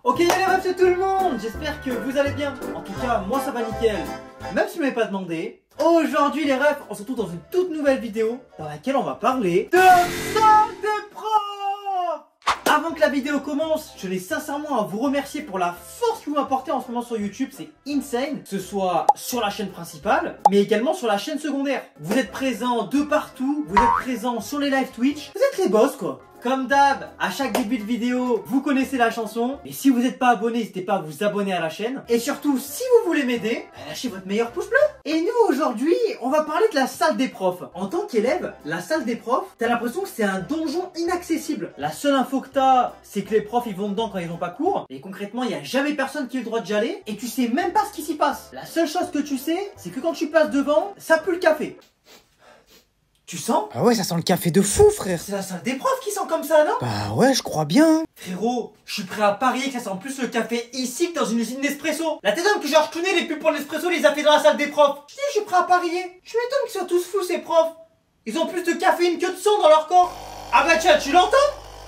Ok les refs, c'est tout le monde, j'espère que vous allez bien. En tout cas, moi ça va nickel, même si vous m'avez pas demandé. Aujourd'hui les refs, on se retrouve dans une toute nouvelle vidéo dans laquelle on va parler de salle des profs. Avant que la vidéo commence, je tenais sincèrement à vous remercier pour la force que vous m'apportez en ce moment sur YouTube, c'est insane. Que ce soit sur la chaîne principale, mais également sur la chaîne secondaire. Vous êtes présents de partout, vous êtes présents sur les live Twitch, vous êtes les boss quoi. Comme d'hab, à chaque début de vidéo, vous connaissez la chanson. Mais si vous n'êtes pas abonné, n'hésitez pas à vous abonner à la chaîne. Et surtout, si vous voulez m'aider, lâchez votre meilleur pouce bleu. Et nous, aujourd'hui, on va parler de la salle des profs. En tant qu'élève, la salle des profs, t'as l'impression que c'est un donjon inaccessible. La seule info que t'as, c'est que les profs, ils vont dedans quand ils n'ont pas cours. Et concrètement, il n'y a jamais personne qui a le droit d'y aller. Et tu sais même pas ce qui s'y passe. La seule chose que tu sais, c'est que quand tu passes devant, ça pue le café. Tu sens? Ah ouais, ça sent le café de fou, frère. C'est la salle des profs qui sent comme ça, non? Bah ouais, je crois bien. Frérot, je suis prêt à parier que ça sent plus le café ici que dans une usine Nespresso. La tête d'homme que Georges Clooney, les pubs pour Nespresso, les a fait dans la salle des profs. Je dis, je suis prêt à parier. Je m'étonne qu'ils soient tous fous, ces profs. Ils ont plus de caféine que de sang dans leur corps. Ah bah tiens, tu l'entends?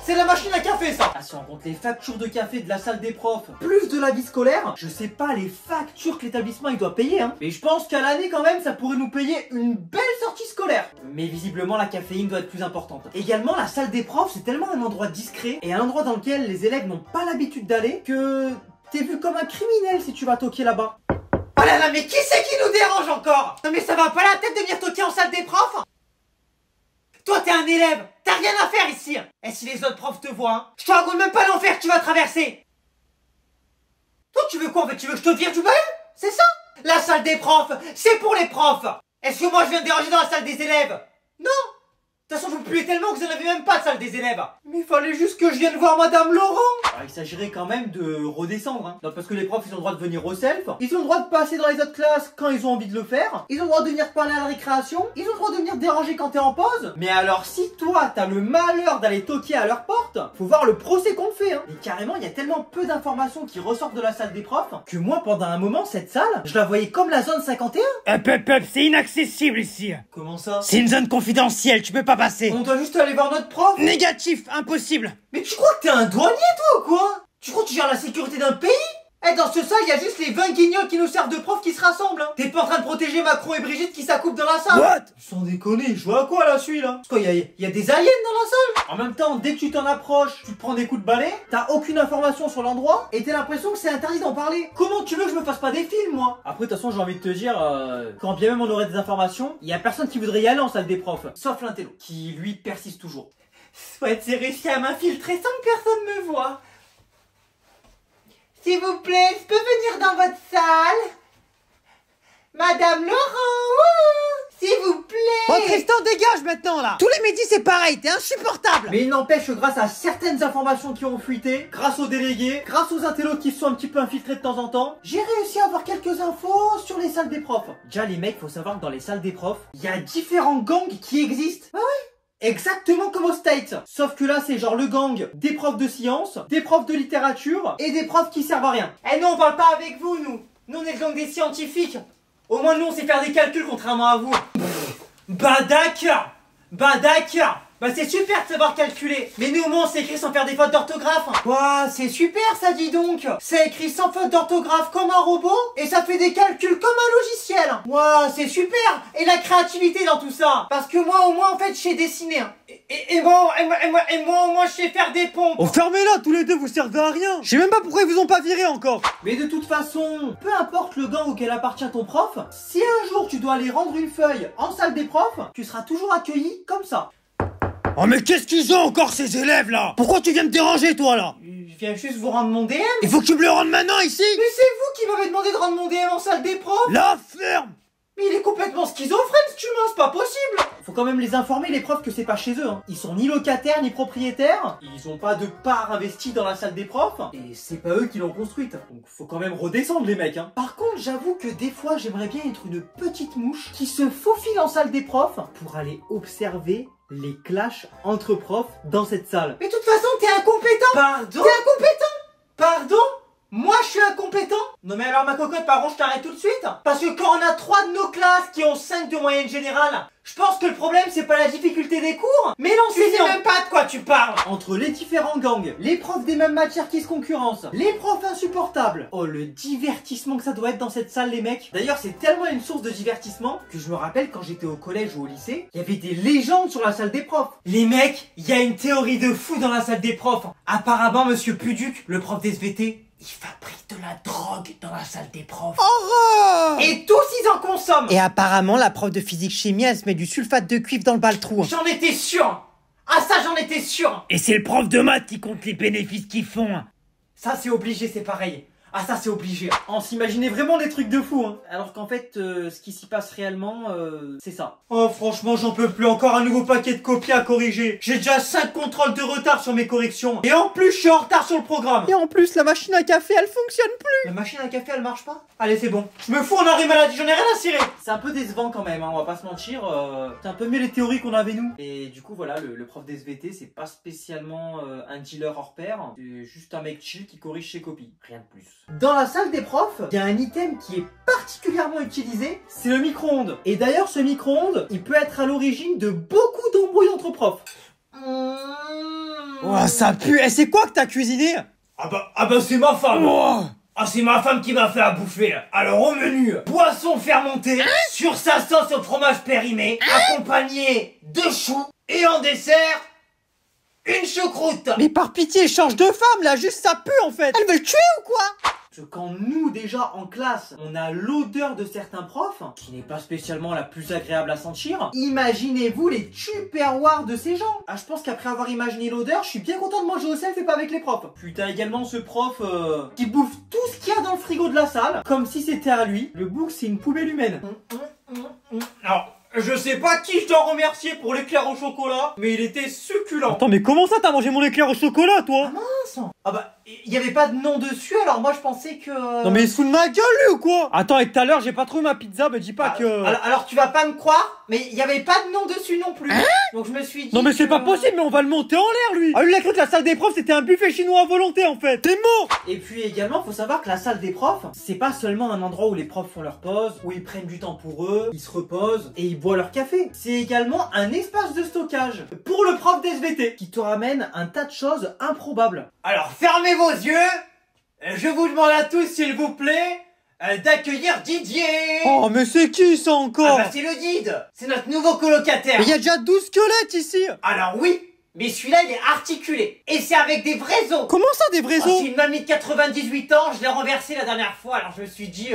C'est la machine à café, ça. Ah, si on compte les factures de café de la salle des profs, plus de la vie scolaire, je sais pas les factures que l'établissement il doit payer, hein. Mais je pense qu'à l'année, quand même, ça pourrait nous payer une belle sortie scolaire. Mais visiblement, la caféine doit être plus importante. Également, la salle des profs, c'est tellement un endroit discret et un endroit dans lequel les élèves n'ont pas l'habitude d'aller que t'es vu comme un criminel si tu vas toquer là-bas. Oh là là, mais qui c'est qui nous dérange encore? Non mais ça va pas la tête de venir toquer en salle des profs? Toi t'es un élève, t'as rien à faire ici. Et si les autres profs te voient, hein, je te raconte même pas l'enfer que tu vas traverser. Toi tu veux quoi en fait? Tu veux que je te vire du bail? C'est ça? La salle des profs, c'est pour les profs. Est-ce que moi je viens te déranger dans la salle des élèves? Non. De toute façon vous puez tellement que vous n'en avez même pas de salle des élèves. Mais il fallait juste que je vienne voir Madame Laurent. Alors, il s'agirait quand même de redescendre, hein. Non, parce que les profs ils ont le droit de venir au self. Ils ont le droit de passer dans les autres classes quand ils ont envie de le faire. Ils ont le droit de venir parler à la récréation. Ils ont le droit de venir déranger quand t'es en pause. Mais alors si toi t'as le malheur d'aller toquer à leur porte, faut voir le procès qu'on te fait, hein. Mais carrément il y a tellement peu d'informations qui ressortent de la salle des profs que moi pendant un moment cette salle, je la voyais comme la zone 51. Hop, c'est inaccessible ici. Comment ça? C'est une zone confidentielle, tu peux pas passer. On doit juste aller voir notre prof. Négatif, impossible. Mais tu crois que t'es un douanier toi ou quoi? Tu crois que tu gères la sécurité d'un pays? Eh, dans ce salle, il y a juste les 20 guignols qui nous servent de profs qui se rassemblent, hein. T'es pas en train de protéger Macron et Brigitte qui s'accoupent dans la salle? What? Sans déconner, je vois à quoi là, celui-là? Parce quoi, il y a des aliens dans la salle? En même temps, dès que tu t'en approches, tu te prends des coups de balai, t'as aucune information sur l'endroit, et t'as l'impression que c'est interdit d'en parler. Comment tu veux que je me fasse pas des films, moi? Après, de toute façon, j'ai envie de te dire, quand bien même on aurait des informations, il y a personne qui voudrait y aller en salle des profs. Sauf l'intello, qui lui persiste toujours. Soit c'est réussi à m'infiltrer sans que personne me voie. S'il vous plaît, je peux venir dans votre salle? Madame Laurent, s'il vous plaît. Oh Tristan, dégage maintenant là. Tous les midis c'est pareil, t'es insupportable. Mais il n'empêche que grâce à certaines informations qui ont fuité, grâce aux délégués, grâce aux intellos qui se sont un petit peu infiltrés de temps en temps, j'ai réussi à avoir quelques infos sur les salles des profs. Déjà les mecs, faut savoir que dans les salles des profs, il y a différents gangs qui existent. Ah ouais? Exactement comme aux States. Sauf que là, c'est genre le gang des profs de sciences, des profs de littérature et des profs qui servent à rien. Eh non, on parle pas avec vous, nous. Nous, on est le gang des scientifiques. Au moins, nous, on sait faire des calculs, contrairement à vous. Bah d'accord. Bah d'accord. Bah c'est super de savoir calculer. Mais nous, au moins, on sait écrire sans faire des fautes d'orthographe. Ouah, c'est super ça, dis donc. C'est écrit sans faute d'orthographe comme un robot et ça fait des calculs comme un logiciel. Ouah, c'est super. Et la créativité dans tout ça. Parce que moi, au moins, en fait, je sais dessiner. Et moi, au moins, je sais faire des pompes. Oh fermez-la, tous les deux vous servez à rien. Je sais même pas pourquoi ils vous ont pas viré encore. Mais de toute façon, peu importe le gang auquel appartient ton prof, si un jour tu dois aller rendre une feuille en salle des profs, tu seras toujours accueilli comme ça. Oh mais qu'est-ce qu'ils ont encore ces élèves là? Pourquoi tu viens me déranger toi là? Je viens juste vous rendre mon DM. Il faut que tu me le rendes maintenant ici. Mais c'est vous qui m'avez demandé de rendre mon DM en salle des profs. La ferme. Mais il est complètement schizophrène cet humain, c'est pas possible. Faut quand même les informer les profs que c'est pas chez eux, hein. Ils sont ni locataires ni propriétaires. Ils ont pas de part investie dans la salle des profs. Et c'est pas eux qui l'ont construite. Donc faut quand même redescendre les mecs, hein. Par contre j'avoue que des fois j'aimerais bien être une petite mouche qui se faufile en salle des profs pour aller observer les clashs entre profs dans cette salle. Mais de toute façon t'es incompétent. Pardon? T'es incompétent. Pardon? Moi je suis incompétent? Non mais alors ma cocotte, par contre je t'arrête tout de suite. Parce que quand on a 3 de nos classes qui ont 5 de moyenne générale, je pense que le problème c'est pas la difficulté des cours, mais l'enseignant. Tu sais même pas de quoi tu parles. Entre les différents gangs, les profs des mêmes matières qui se concurrencent, les profs insupportables. Oh le divertissement que ça doit être dans cette salle les mecs. D'ailleurs c'est tellement une source de divertissement que je me rappelle quand j'étais au collège ou au lycée, il y avait des légendes sur la salle des profs. Les mecs, il y a une théorie de fou dans la salle des profs. Apparemment monsieur Puduc, le prof d'SVT, il fabrique de la drogue dans la salle des profs. Horreur! Et tous ils en consomment. Et apparemment, la prof de physique-chimie, elle se met du sulfate de cuivre dans le bal-trou. J'en étais sûr. Ah ça j'en étais sûr. Et c'est le prof de maths qui compte les bénéfices qu'ils font. Ça c'est obligé, c'est pareil. Ah ça c'est obligé. On s'imaginait vraiment des trucs de fou hein. Alors qu'en fait ce qui s'y passe réellement c'est ça. Oh franchement j'en peux plus, encore un nouveau paquet de copies à corriger. J'ai déjà 5 contrôles de retard sur mes corrections. Et en plus je suis en retard sur le programme. Et en plus, la machine à café, elle fonctionne plus. La machine à café elle marche pas? Allez c'est bon. Je me fous en arrêt maladie, j'en ai rien à cirer. C'est un peu décevant quand même hein, on va pas se mentir. C'est un peu mieux les théories qu'on avait nous. Et du coup voilà, le prof d'SVT c'est pas spécialement un dealer hors pair. C'est juste un mec chill qui corrige ses copies. Rien de plus. Dans la salle des profs, il y a un item qui est particulièrement utilisé, c'est le micro-ondes. Et d'ailleurs ce micro-ondes, il peut être à l'origine de beaucoup d'embrouilles entre profs. Oh, ça pue. Et c'est quoi que t'as cuisiné? Ah bah c'est ma femme. Oh. Ah c'est ma femme qui m'a fait à bouffer. Alors au menu, poisson fermenté, sur sa sauce au fromage périmé, accompagné de choux, et en dessert, une choucroute. Mais par pitié, change de femme là, juste ça pue en fait. Elle veut le tuer ou quoi? Parce que quand nous déjà en classe, on a l'odeur de certains profs, qui n'est pas spécialement la plus agréable à sentir, imaginez-vous les tupperwares de ces gens. Ah je pense qu'après avoir imaginé l'odeur, je suis bien content de manger au self et pas avec les profs. Puis t'as également ce prof qui bouffe tout ce qu'il y a dans le frigo de la salle, comme si c'était à lui. Le bouc c'est une poubelle humaine. Alors, je sais pas qui je dois remercier pour l'éclair au chocolat, mais il était succulent. Attends, mais comment ça t'as mangé mon éclair au chocolat toi? Ah mince. Ah bah, il y avait pas de nom dessus, alors moi je pensais que... Non mais il se fout de ma gueule lui ou quoi? Attends, et tout à l'heure j'ai pas trouvé ma pizza, me dis pas que... Alors tu vas pas me croire, mais il y avait pas de nom dessus non plus. Donc je me suis dit... Non mais c'est pas possible, mais on va le monter en l'air lui. Ah lui il a cru que la salle des profs c'était un buffet chinois à volonté en fait. T'es mort. Et puis également faut savoir que la salle des profs, c'est pas seulement un endroit où les profs font leur pause, où ils prennent du temps pour eux, ils se reposent et ils boivent leur café. C'est également un espace de stockage pour le prof d'SVT qui te ramène un tas de choses improbables. Alors fermez vos yeux, je vous demande à tous s'il vous plaît d'accueillir Didier. Oh mais c'est qui ça encore? Ah bah c'est le Did, c'est notre nouveau colocataire. Mais il y a déjà 12 squelettes ici. Alors oui, mais celui-là il est articulé et c'est avec des vrais os. Comment ça des vrais os? C'est une mamie de 98 ans, je l'ai renversé la dernière fois, alors je me suis dit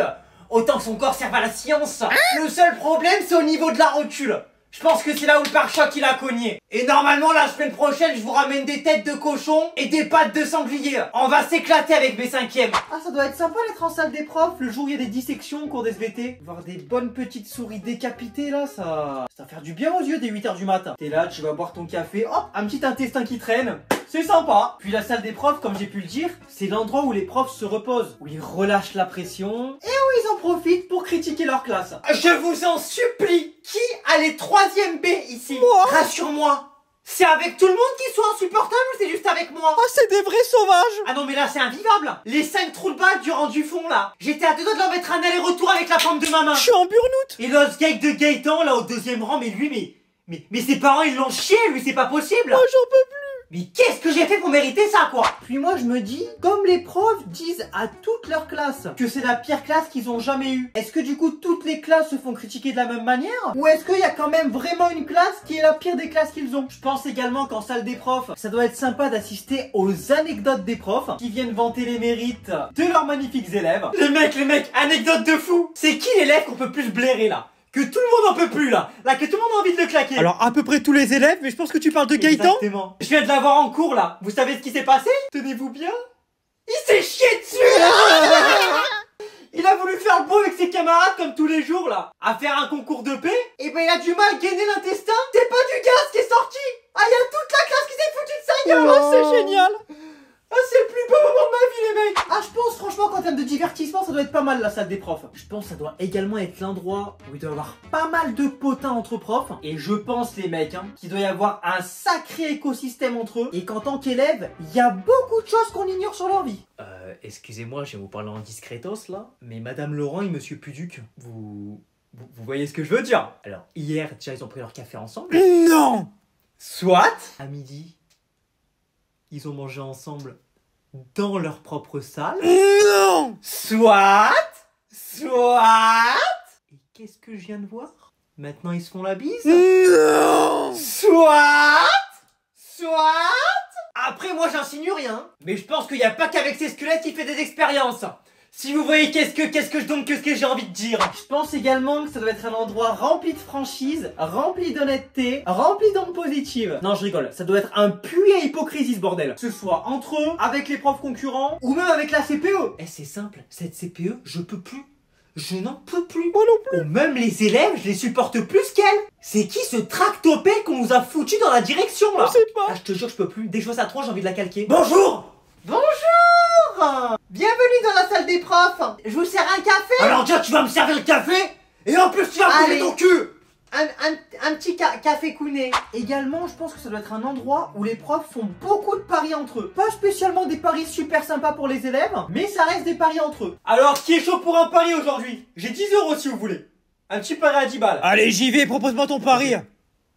autant que son corps serve à la science. Le seul problème c'est au niveau de la rotule. Je pense que c'est là où le pare-choc il a cogné. Et normalement la semaine prochaine je vous ramène des têtes de cochon et des pattes de sanglier. On va s'éclater avec mes cinquièmes. Ah ça doit être sympa d'être en salle des profs le jour où il y a des dissections au cours d'SVT. Voir des bonnes petites souris décapitées là, ça va faire du bien aux yeux dès 8h du matin. T'es là, tu vas boire ton café, hop, un petit intestin qui traîne. C'est sympa. Puis la salle des profs, comme j'ai pu le dire, c'est l'endroit où les profs se reposent, où ils relâchent la pression et où ils en profitent pour critiquer leur classe. Je vous en supplie, qui a les 3e B ici? Moi. Rassure-moi. C'est avec tout le monde qu'ils sont insupportables ou c'est juste avec moi? Ah c'est des vrais sauvages. Ah non mais là c'est invivable. Les 5 trous de balle du rang du fond là. J'étais à deux doigts de leur mettre un aller-retour avec la paume de ma main. Je suis en burn-out. Et l'os gag de Gaëtan là au 2e rang, mais lui mais ses parents ils l'ont chié lui, c'est pas possible. Moi j'en peux plus. Mais qu'est-ce que j'ai fait pour mériter ça quoi? Puis moi je me dis, comme les profs disent à toute leur classe que c'est la pire classe qu'ils ont jamais eue, est-ce que du coup toutes les classes se font critiquer de la même manière? Ou est-ce qu'il y a quand même vraiment une classe qui est la pire des classes qu'ils ont? Je pense également qu'en salle des profs, ça doit être sympa d'assister aux anecdotes des profs qui viennent vanter les mérites de leurs magnifiques élèves. Les mecs, anecdote de fou. C'est qui l'élève qu'on peut plus blairer là? Que tout le monde en peut plus là que tout le monde a envie de le claquer. Alors à peu près tous les élèves, mais je pense que tu parles de Gaëtan. Exactement. Je viens de l'avoir en cours là. Vous savez ce qui s'est passé? Tenez-vous bien. Il s'est chié dessus. Il a voulu faire le beau avec ses camarades comme tous les jours là, à faire un concours de paix. Et ben il a du mal à gainer l'intestin. C'est pas du gaz qui est sorti. Ah il y a toute la classe qui s'est foutue de sa gueule. Oh, c'est génial. Ah c'est le plus beau moment de ma vie les mecs. Ah je pense franchement qu'en termes de de divertissement, ça doit être pas mal la salle des profs. Je pense que ça doit également être l'endroit où il doit y avoir pas mal de potins entre profs. Et je pense les mecs, qu'il doit y avoir un sacré écosystème entre eux. Et qu'en tant qu'élève, il y a beaucoup de choses qu'on ignore sur leur vie. Excusez-moi, je vais vous parler en discretos là, mais Madame Laurent et Monsieur Puduc, vous voyez ce que je veux dire? Alors, hier, déjà, ils ont pris leur café ensemble. Non! Soit, à midi, ils ont mangé ensemble dans leur propre salle. Non! Soit. Et qu'est-ce que je viens de voir? Maintenant, ils se font la bise. Non! Soit. Après, moi, j'insinue rien. Mais je pense qu'il n'y a pas qu'avec ces squelettes qu'il fait des expériences. Si vous voyez qu'est-ce que j'ai envie de dire. Je pense également que ça doit être un endroit rempli de franchise, rempli d'honnêteté, rempli d'ondes positives. Non, je rigole, ça doit être un puits à hypocrisie ce bordel. Que ce soit entre eux, avec les profs concurrents, ou même avec la CPE. Eh, c'est simple, cette CPE, je peux plus. Je n'en peux plus. Moi non plus. Ou même les élèves, je les supporte plus qu'elles. C'est qui ce tractopelle qu'on nous a foutu dans la direction là? Je sais pas. Ah, je te jure, je peux plus. Dès que je vois sa tronche, j'ai envie de la calquer. Bonjour. Bienvenue dans la salle des profs. Je vous sers un café. Alors déjà, tu vas me servir le café et en plus tu vas me Allez. couler ton cul. Un petit café couné. Également, je pense que ça doit être un endroit où les profs font beaucoup de paris entre eux. Pas spécialement des paris super sympas pour les élèves, mais ça reste des paris entre eux. Alors, qui est chaud pour un pari aujourd'hui? J'ai 10 € si vous voulez. Un petit pari à 10 balles. Allez, j'y vais, propose-moi ton pari.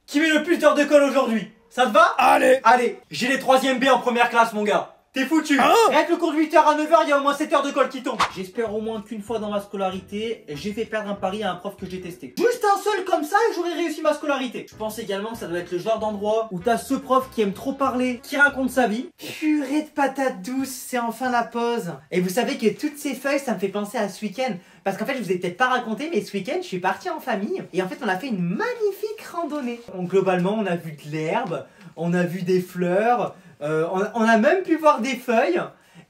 Qui met le plus d'heures de colle aujourd'hui? Ça te va? Allez. Allez, j'ai les 3e B en première classe, mon gars. T'es foutu. Hein? Rien que le cours de 8h à 9h, il y a au moins 7 heures de colle qui tombent. J'espère au moins qu'une fois dans ma scolarité, j'ai fait perdre un pari à un prof que j'ai testé. Juste un seul comme ça et j'aurais réussi ma scolarité. Je pense également que ça doit être le genre d'endroit où t'as ce prof qui aime trop parler, qui raconte sa vie. Purée de patates douces, c'est enfin la pause. Et vous savez que toutes ces feuilles, ça me fait penser à ce week-end. Parce qu'en fait, je vous ai peut-être pas raconté, mais ce week-end, je suis partie en famille. Et en fait, on a fait une magnifique randonnée. Donc, globalement, on a vu de l'herbe, on a vu des fleurs, on a même pu voir des feuilles.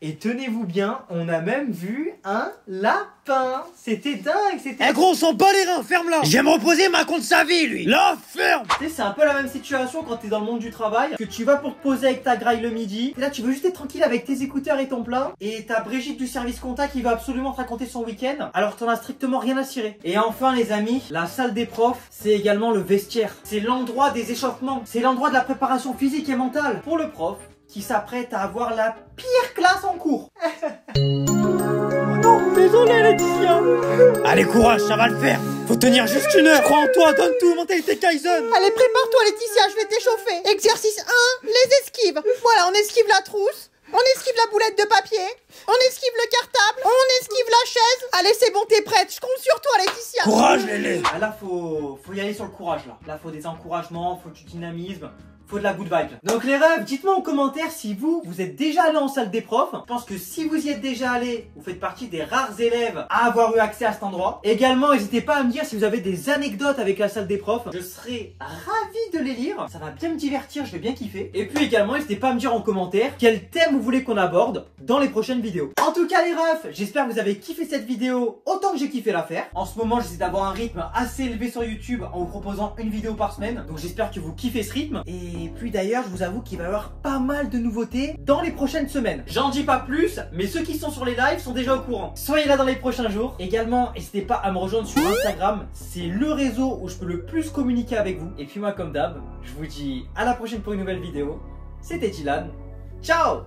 Et tenez-vous bien, on a même vu un lapin. C'était dingue, c'était... Eh gros, on s'en bat les reins, ferme-la. Je vais me reposer, ma compte sa vie, lui. Là, ferme. Tu sais, c'est un peu la même situation quand t'es dans le monde du travail, que tu vas pour te poser avec ta graille le midi, et là tu veux juste être tranquille avec tes écouteurs et ton plat, et t'as Brigitte du service compta qui va absolument te raconter son week-end, alors que t'en as strictement rien à cirer. Et enfin les amis, la salle des profs, c'est également le vestiaire. C'est l'endroit des échauffements, c'est l'endroit de la préparation physique et mentale pour le prof qui s'apprête à avoir la pire classe en cours. Non, désolé Laetitia. Allez, courage, ça va le faire. Faut tenir juste une heure. Je crois en toi, donne tout, mentalité Kaizen. Allez, prépare-toi Laetitia, je vais t'échauffer. Exercice 1, les esquives. Voilà, on esquive la trousse, on esquive la boulette de papier, on esquive le cartable, on esquive la chaise. Allez, c'est bon, t'es prête, je compte sur toi Laetitia. Courage, Lélé. Ah là faut y aller sur le courage là. Là faut des encouragements, faut du dynamisme. Faut de la good vibe. Donc les rêves, dites-moi en commentaire si vous êtes déjà allé en salle des profs. Je pense que si vous y êtes déjà allé, vous faites partie des rares élèves à avoir eu accès à cet endroit. Également, n'hésitez pas à me dire si vous avez des anecdotes avec la salle des profs. Je serai ravi de les lire. Ça va bien me divertir, je vais bien kiffer. Et puis également, n'hésitez pas à me dire en commentaire quel thème vous voulez qu'on aborde dans les prochaines vidéos. En tout cas les refs, j'espère que vous avez kiffé cette vidéo autant que j'ai kiffé la faire. En ce moment, j'essaie d'avoir un rythme assez élevé sur YouTube en vous proposant une vidéo par semaine. Donc j'espère que vous kiffez ce rythme. Et puis d'ailleurs, je vous avoue qu'il va y avoir pas mal de nouveautés dans les prochaines semaines. J'en dis pas plus, mais ceux qui sont sur les lives sont déjà au courant. Soyez là dans les prochains jours. Également, n'hésitez pas à me rejoindre sur Instagram. C'est le réseau où je peux le plus communiquer avec vous. Et puis moi, comme d'hab, je vous dis à la prochaine pour une nouvelle vidéo. C'était Dylan. Ciao!